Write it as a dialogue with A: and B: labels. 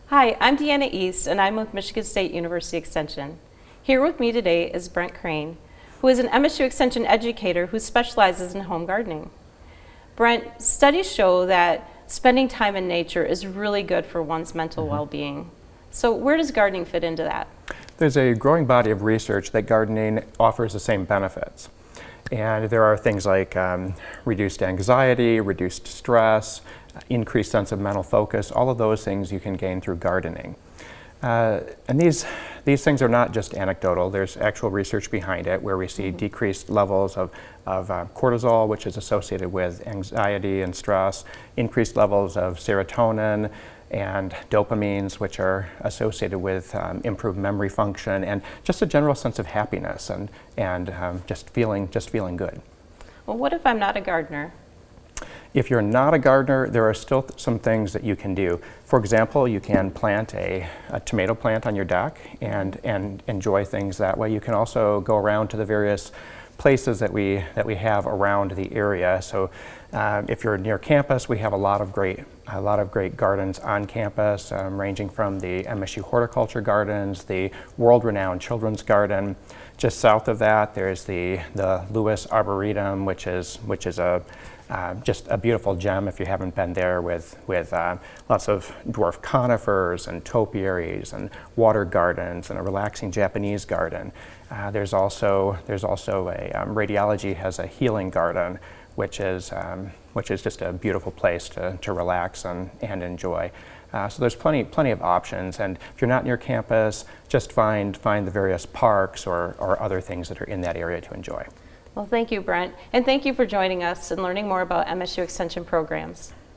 A: Hi, I'm Deanna East, and I'm with Michigan State University Extension. Here with me today is Brent Crain, who is an MSU Extension educator who specializes in home gardening. Brent, studies show that spending time in nature is really good for one's mental well-being. So where does gardening fit into that?
B: There's a growing body of research that gardening offers the same benefits. And there are things like reduced anxiety, reduced stress, increased sense of mental focus. All of those things you can gain through gardening. And these things are not just anecdotal. There's actual research behind it where we see decreased levels of cortisol, which is associated with anxiety and stress, increased levels of serotonin and dopamines, which are associated with improved memory function and just a general sense of happiness and just feeling good.
A: Well, what if I'm not a gardener?
B: If you're not a gardener, there are still some things that you can do. For example, you can plant a tomato plant on your deck and enjoy things that way. You can also go around to the various places that we have around the area. So if you're near campus, we have a lot of great gardens on campus, ranging from the MSU horticulture gardens, the world-renowned children's garden. Just south of that, there's the Lewis Arboretum, which is just a beautiful gem if you haven't been there, with lots of dwarf conifers and topiaries and water gardens and a relaxing Japanese garden. There's also a radiology has a healing garden, which is just a beautiful place to relax and enjoy. So there's plenty of options, and if you're not near campus, just find the various parks or other things that are in that area to enjoy.
A: Well, thank you, Brent, and thank you for joining us and learning more about MSU Extension programs.